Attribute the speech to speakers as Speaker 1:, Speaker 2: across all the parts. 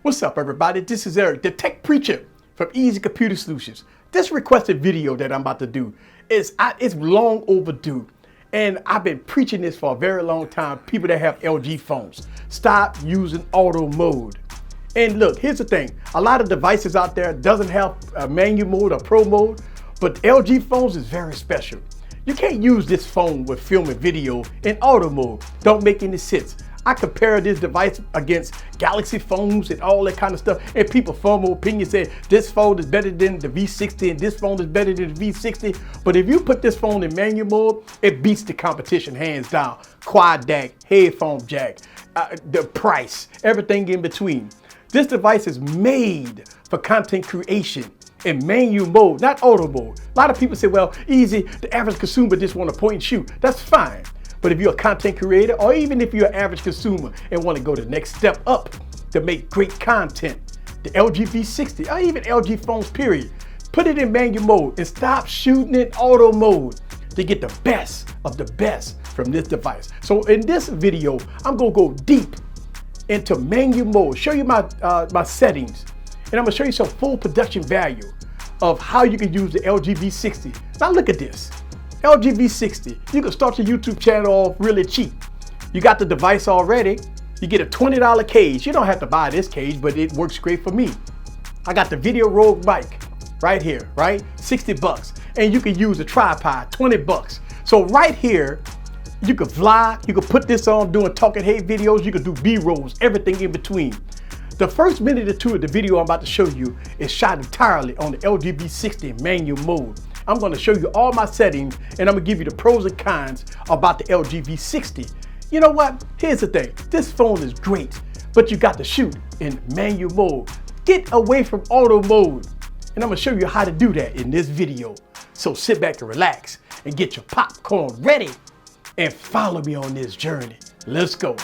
Speaker 1: What's up, everybody? This is Eric, the tech preacher from AskEazyComputerSolutions. This requested video that I'm about to do is it's long overdue, and I've been preaching this for a very long time. People that have LG phones, stop using auto mode. And look, here's the thing: a lot of devices out there doesn't have a manual mode or pro mode, but LG phones is very special. You can't use this phone with film and video in auto mode. Don't make any sense. I compare this device against Galaxy phones and all that kind of stuff, and people form opinions say this phone is better than the V60 and this phone is better than the V60. But if you put this phone in manual mode, it beats the competition hands down. Quad DAC, headphone jack, the price, everything in between. This device is made for content creation in manual mode, not auto mode. A lot of people say, well, easy, the average consumer just want to point and shoot. That's fine. But if you're a content creator, or even if you're an average consumer and want to go the next step up to make great content, the LG V60, or even LG phones, period, put it in manual mode and stop shooting in auto mode to get the best of the best from this device. So in this video, I'm gonna go deep into manual mode, show you my settings, and I'm gonna show you some full production value of how you can use the LG V60. Now look at this. LG V60, you can start your YouTube channel off really cheap. You got the device already. You get a $20 case. You don't have to buy this case, but it works great for me. I got the video Rogue mic right here, right? 60 bucks. And you can use a tripod, 20 bucks. So right here, you could vlog, you could put this on doing talking head videos, you could do B-rolls, everything in between. The first minute or two of the video I'm about to show you is shot entirely on the LG V60 manual mode. I'm going to show you all my settings, and I'm going to give you the pros and cons about the LG V60. You know what? Here's the thing. This phone is great, but you got to shoot in manual mode. Get away from auto mode. And I'm going to show you how to do that in this video. So sit back and relax and get your popcorn ready and follow me on this journey. Let's go.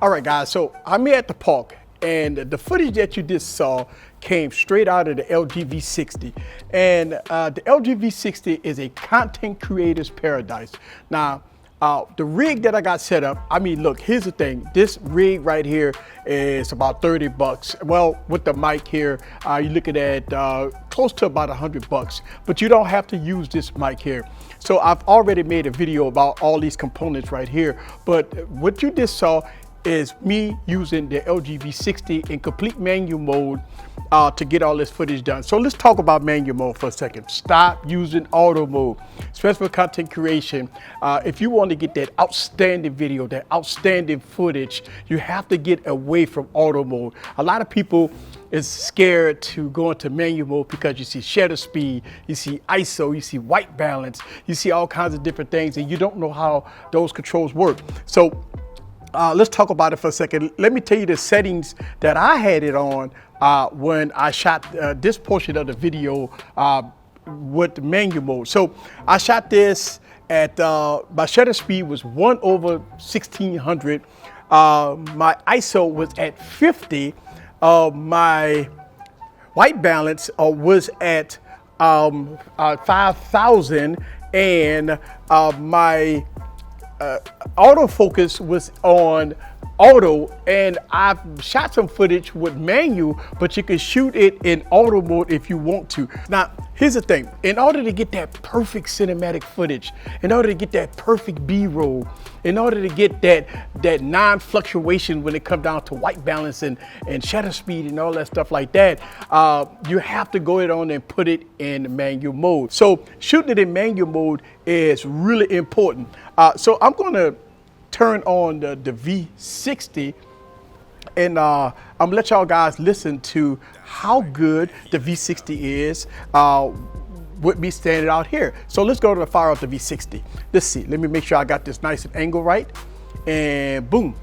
Speaker 1: All right, guys, so I'm here at the park, and the footage that you just saw came straight out of the LG V60. And the LG V60 is a content creator's paradise. Now, the rig that I got set up, I mean, look, here's the thing. This rig right here is about 30 bucks. Well, with the mic here, you're looking at close to about 100 bucks, but you don't have to use this mic here. So I've already made a video about all these components right here, but what you just saw is me using the LG V60 in complete manual mode to get all this footage done. So let's talk about manual mode for a second. Stop using auto mode, especially for content creation. If you want to get that outstanding video, that outstanding footage, you have to get away from auto mode. A lot of people is scared to go into manual mode because you see shutter speed, you see ISO, you see white balance, you see all kinds of different things, and you don't know how those controls work. So let's talk about it for a second. Let me tell you the settings that I had it on when I shot this portion of the video with the manual mode. So I shot this at, my shutter speed was 1/1600. My ISO was at 50. My white balance was at 5000, and my autofocus was on auto, and I've shot some footage with manual, but you can shoot it in auto mode if you want to. Now, here's the thing. In order to get that perfect cinematic footage, in order to get that perfect B-roll, in order to get that non-fluctuation when it comes down to white balance and shutter speed and all that stuff like that, you have to go ahead on and put it in manual mode. So shooting it in manual mode is really important. So I'm gonna turn on the V60, and I'm gonna let y'all guys listen to how good the V60 is with me standing out here. So let's go to fire up the V60. Let's see, let me make sure I got this nice angle right, and boom.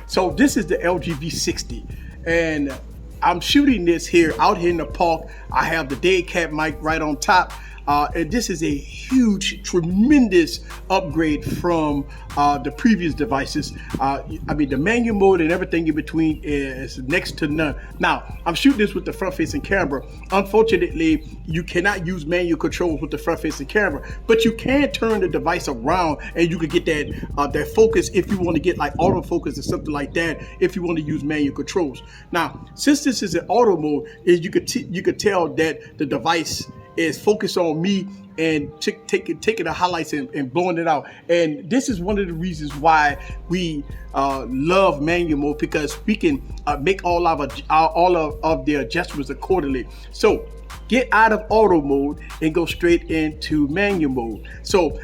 Speaker 1: So this is the LG V60, and I'm shooting this here out here in the park. I have the dead cat mic right on top. And this is a huge, tremendous upgrade from the previous devices. I mean, the manual mode and everything in between is next to none. Now, I'm shooting this with the front-facing camera. Unfortunately, you cannot use manual controls with the front-facing camera, but you can turn the device around and you can get that focus if you want to get like autofocus or something like that, if you want to use manual controls. Now, since this is an auto mode, you could tell that the device is focused on me and taking the highlights and blowing it out. And this is one of the reasons why we love manual mode, because we can make all of the adjustments accordingly. So get out of auto mode and go straight into manual mode. So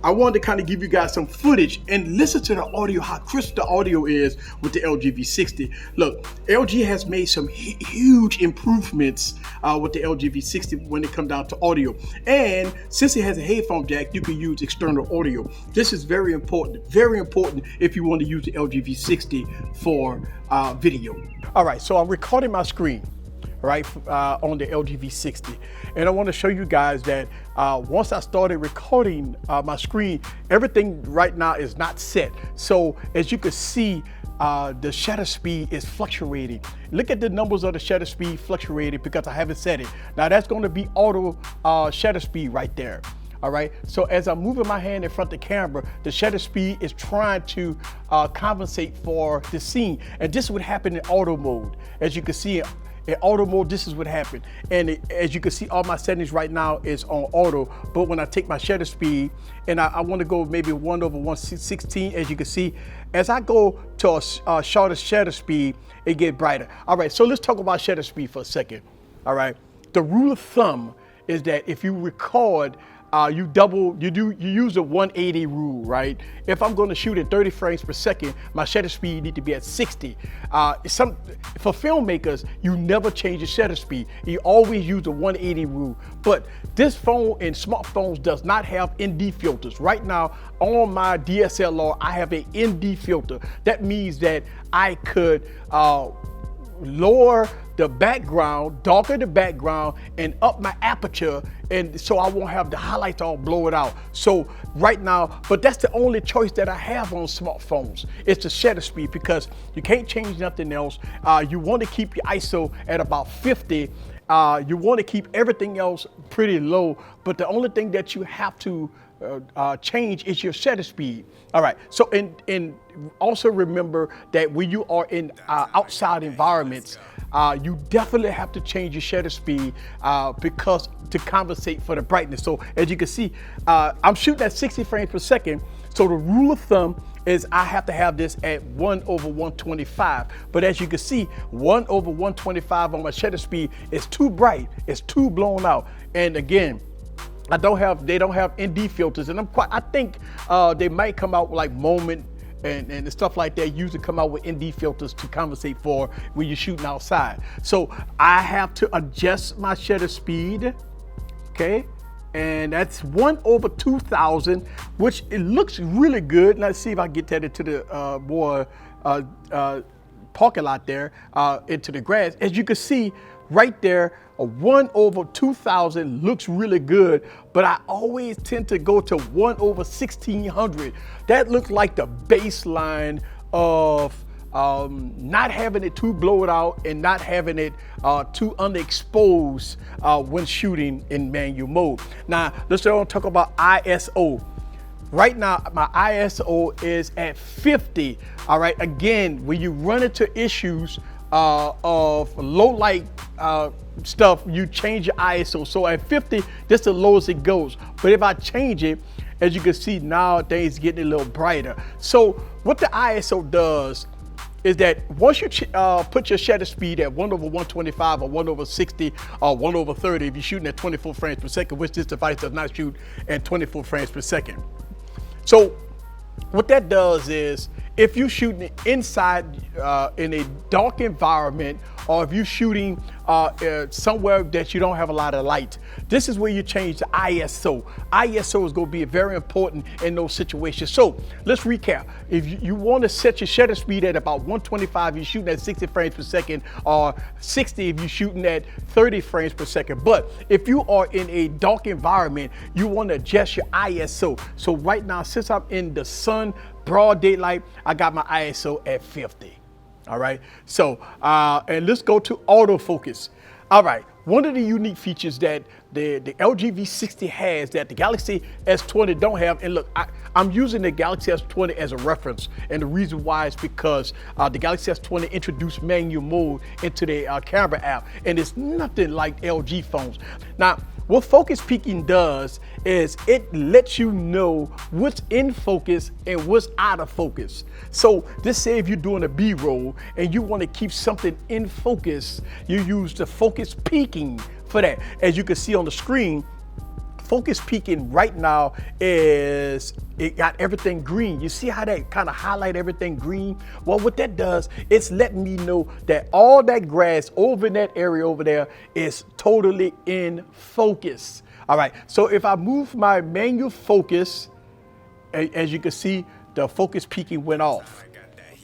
Speaker 1: I wanted to kind of give you guys some footage and listen to the audio, how crisp the audio is with the LG V60. Look, LG has made some huge improvements with the LG V60 when it comes down to audio. And since it has a headphone jack, you can use external audio. This is very important if you want to use the LG V60 for video. All right, so I'm recording my screen right on the LG V60, and I want to show you guys that once I started recording my screen, everything right now is not set. So as you can see, the shutter speed is fluctuating. Look at the numbers of the shutter speed fluctuating because I haven't set it. Now that's going to be auto shutter speed right there. All right, so as I'm moving my hand in front of the camera, the shutter speed is trying to compensate for the scene, and this would happen in auto mode. As you can see, in auto mode, this is what happened. And as you can see, all my settings right now is on auto, but when I take my shutter speed and I want to go maybe 1/116, as you can see, as I go to a shorter shutter speed, it gets brighter. All right, so let's talk about shutter speed for a second. All right, the rule of thumb is that if you record, you use the 180 rule, right? If I'm going to shoot at 30 frames per second, my shutter speed need to be at 60. For filmmakers, you never change the shutter speed. You always use the 180 rule. But this phone and smartphones does not have ND filters. Right now, on my DSLR, I have an ND filter. That means that I could lower the background, darker the background, and up my aperture, and so I won't have the highlights all blow it out. So right now, but that's the only choice that I have on smartphones. It's the shutter speed, because you can't change nothing else. You want to keep your ISO at about 50. You want to keep everything else pretty low, but the only thing that you have to change is your shutter speed. All right, so and also remember that when you are in outside environments, you definitely have to change your shutter speed because to compensate for the brightness. So as you can see, I'm shooting at 60 frames per second. So the rule of thumb is I have to have this at 1/125. But as you can see, 1/125 on my shutter speed is too bright. It's too blown out. And again, they don't have ND filters, and I think they might come out with like moment and stuff like that. Usually come out with ND filters to compensate for when you're shooting outside. So I have to adjust my shutter speed, okay? And that's 1/2000, which it looks really good. Let's see if I can get that into the more parking lot there, into the grass. As you can see right there, a 1/2000 looks really good, but I always tend to go to 1/1600. That looks like the baseline of not having it too blown out and not having it too underexposed when shooting in manual mode. Now, let's talk about ISO. right now my ISO is at 50. All right, again, when you run into issues of low light stuff, you change your ISO. So at 50, that's the lowest it goes. But if I change it, as you can see now, things getting a little brighter. So what the ISO does is that once you put your shutter speed at 1/125 or 1/60 or 1/30, if you're shooting at 24 frames per second, which this device does not shoot at 24 frames per second. So what that does is, if you're shooting inside in a dark environment, or if you're shooting somewhere that you don't have a lot of light, this is where you change the ISO. ISO is going to be very important in those situations. So let's recap. If you want to set your shutter speed at about 125, you're shooting at 60 frames per second, or 60 if you're shooting at 30 frames per second. But if you are in a dark environment, you want to adjust your ISO. So right now, since I'm in the sun, broad daylight, I got my ISO at 50. All right, so and let's go to autofocus. All right, one of the unique features that the LG V60 has that the Galaxy S20 don't have, and look, I'm using the Galaxy S20 as a reference, and the reason why is because the Galaxy S20 introduced manual mode into the camera app, and it's nothing like LG phones. Now, what focus peaking does is it lets you know what's in focus and what's out of focus. So let's say if you're doing a B-roll and you want to keep something in focus, you use the focus peaking for that. As you can see on the screen, focus peaking right now is, it got everything green. You see how that kind of highlight everything green? Well, what that does, it's letting me know that all that grass over in that area over there is totally in focus. All right, so if I move my manual focus, as you can see, the focus peaking went off.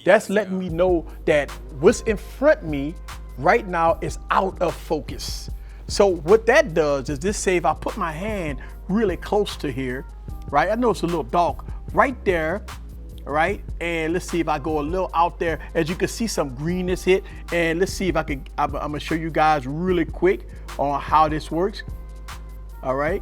Speaker 1: That's letting me know that what's in front of me right now is out of focus. So what that does is this, say if I put my hand really close to here, right? I know it's a little dark right there, right? And let's see if I go a little out there. As you can see, some greenness hit. And let's see if I can, I'm gonna show you guys really quick on how this works. All right.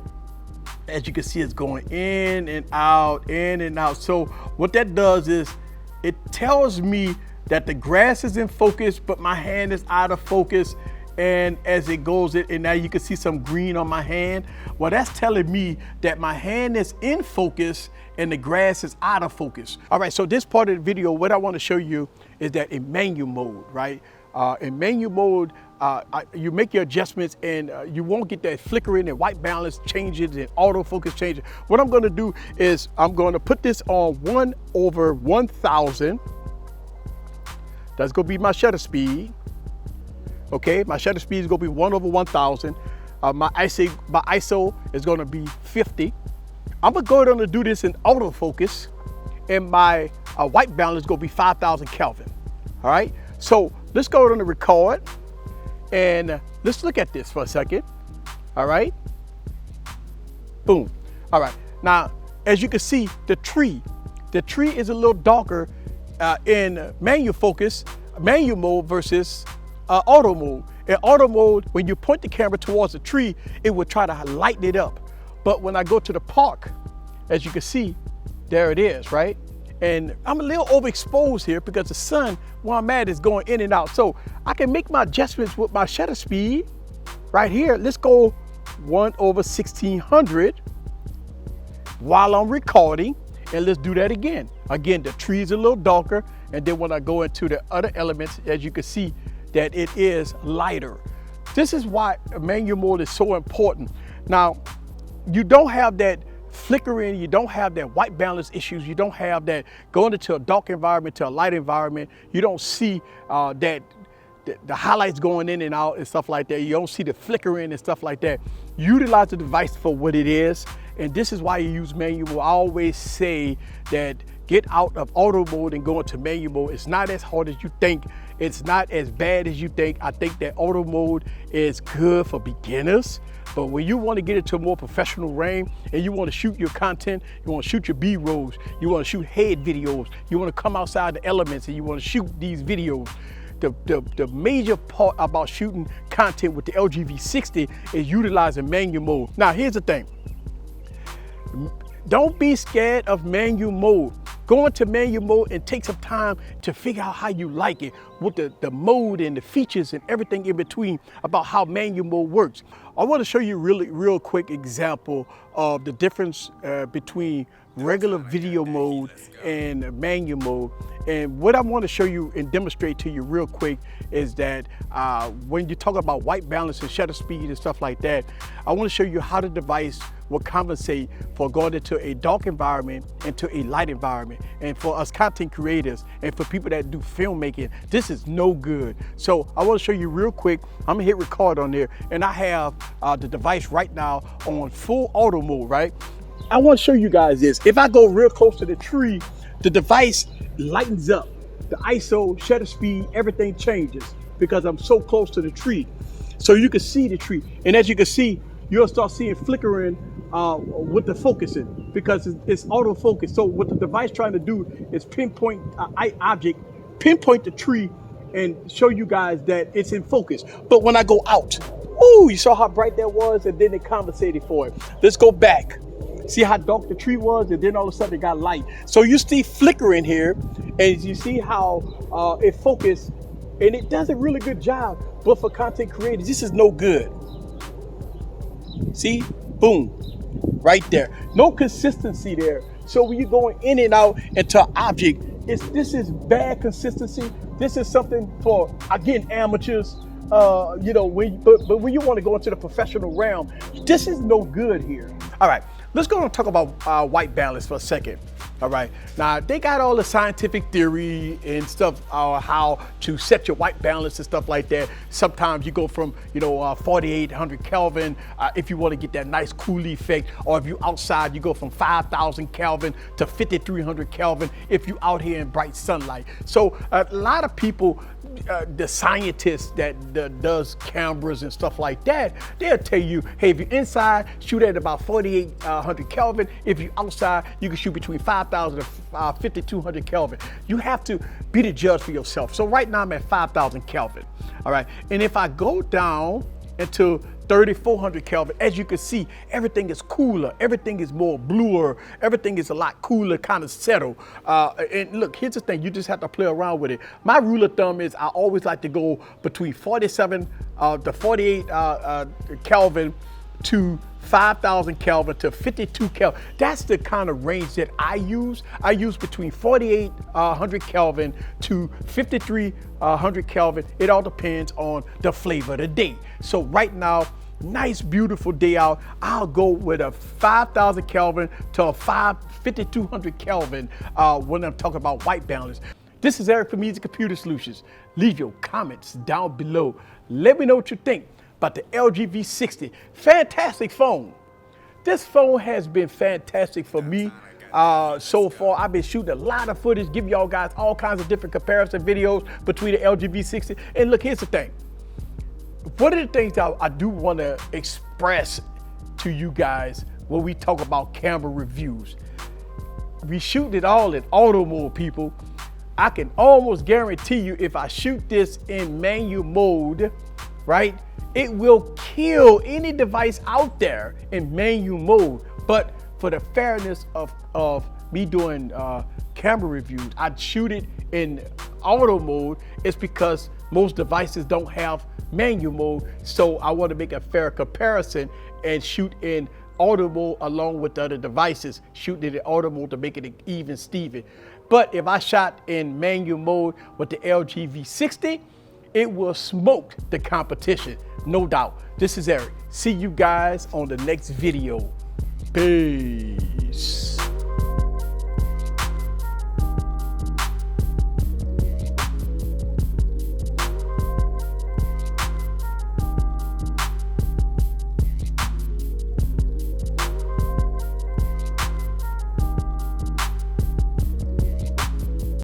Speaker 1: As you can see, it's going in and out, in and out. So what that does is it tells me that the grass is in focus, but my hand is out of focus. And as it goes, and now you can see some green on my hand. Well, that's telling me that my hand is in focus and the grass is out of focus. All right, so this part of the video, what I want to show you is that in manual mode, right? In manual mode, you make your adjustments and you won't get that flickering and white balance changes and autofocus changes. What I'm going to do is I'm going to put this on 1/1000. That's going to be my shutter speed. Okay, my shutter speed is going to be 1/1000. My ISO is going to be 50. I'm going to go ahead and do this in autofocus, and my white balance is going to be 5000 Kelvin. All right, so let's go ahead and record, and let's look at this for a second. All right, boom. All right, now as you can see, the tree is a little darker in manual focus, manual mode versus auto mode. In auto mode, when you point the camera towards the tree, it will try to lighten it up. But when I go to the park, as you can see, there it is, right? And I'm a little overexposed here because the sun where I'm at is going in and out. So I can make my adjustments with my shutter speed right here. Let's go 1/1600 while I'm recording. And let's do that again. Again, the tree is a little darker. And then when I go into the other elements, as you can see, that it is lighter. This is why manual mode is so important. Now, you don't have that flickering, you don't have that white balance issues, you don't have that going into a dark environment to a light environment. You don't see the highlights going in and out and stuff like that. You don't see the flickering and stuff like that. Utilize the device for what it is, and this is why you use manual mode. I always say that get out of auto mode and go into manual mode. It's not as hard as you think. It's not as bad as you think. I think that auto mode is good for beginners, but when you want to get into a more professional range and you want to shoot your content, you want to shoot your B-rolls, you want to shoot head videos, you want to come outside the elements and you want to shoot these videos, the major part about shooting content with the LG V60 is utilizing manual mode. Now, here's the thing. Don't be scared of manual mode. Go into manual mode and take some time to figure out how you like it, with the mode and the features and everything in between about how manual mode works. I want to show you real quick example of the difference between regular video mode and manual mode. And what I want to show you and demonstrate to you real quick is that when you talk about white balance and shutter speed and stuff like that, I want to show you how the device will compensate for going into a dark environment into a light environment. And for us content creators and for people that do filmmaking, this is no good. So I want to show you real quick. I'm gonna hit record on there, and I have the device right now on full auto mode, right? I want to show you guys this. If I go real close to the tree, the device lightens up. The ISO, shutter speed, everything changes because I'm so close to the tree. So you can see the tree. And as you can see, you'll start seeing flickering with the focusing because it's autofocus. So what the device trying to do is pinpoint object, pinpoint the tree and show you guys that it's in focus. But when I go out, ooh, you saw how bright that was, and then it compensated for it. Let's go back. See how dark the tree was, and then all of a sudden it got light. So you see flickering here, and you see how it focused, and it does a really good job. But for content creators, this is no good. See, boom, right there. No consistency there. So when you're going in and out into an object, this is bad consistency. This is something for, again, amateurs. You know, but when you want to go into the professional realm, this is no good here. All right, let's go and talk about white balance for a second. All right, now they got all the scientific theory and stuff, how to set your white balance and stuff like that. Sometimes you go from 4800 Kelvin if you want to get that nice cool effect, or if you outside you go from 5000 Kelvin to 5300 Kelvin if you out here in bright sunlight. So a lot of people, the scientists that does cameras and stuff like that, they'll tell you, hey, if you're inside, shoot at about 4800 Kelvin. If you're outside, you can shoot between 5000 and 5200 Kelvin. You have to be the judge for yourself. So right now I'm at 5000 Kelvin. All right, and if I go down into 3400 Kelvin, as you can see, everything is cooler, everything is more bluer, everything is a lot cooler, kind of settled. And look, here's the thing, you just have to play around with it. My rule of thumb is I always like to go between 47 to 48 Kelvin to 5000 Kelvin to 52 Kelvin. That's the kind of range that I use. I use between 4800 Kelvin to 5300 Kelvin. It all depends on the flavor of the day. So right now, nice, beautiful day out, I'll go with a 5000 Kelvin to a 5200 Kelvin when I'm talking about white balance. This is Eric from AskEazyComputerSolutions. Leave your comments down below. Let me know what you think about the LG V60. Fantastic phone. This phone has been fantastic for me so far. I've been shooting a lot of footage, giving y'all guys all kinds of different comparison videos between the LG V60. And look, here's the thing. One of the things I do want to express to you guys when we talk about camera reviews, we shoot it all in auto mode, people. I can almost guarantee you if I shoot this in manual mode, right, it will kill any device out there in manual mode. But for the fairness of me doing camera reviews, I'd shoot it in auto mode. It's because most devices don't have manual mode. So I want to make a fair comparison and shoot in auto mode along with the other devices, shooting it in auto mode to make it even Steven. But if I shot in manual mode with the LG V60, it will smoke the competition, no doubt. This is Eric. See you guys on the next video. Peace.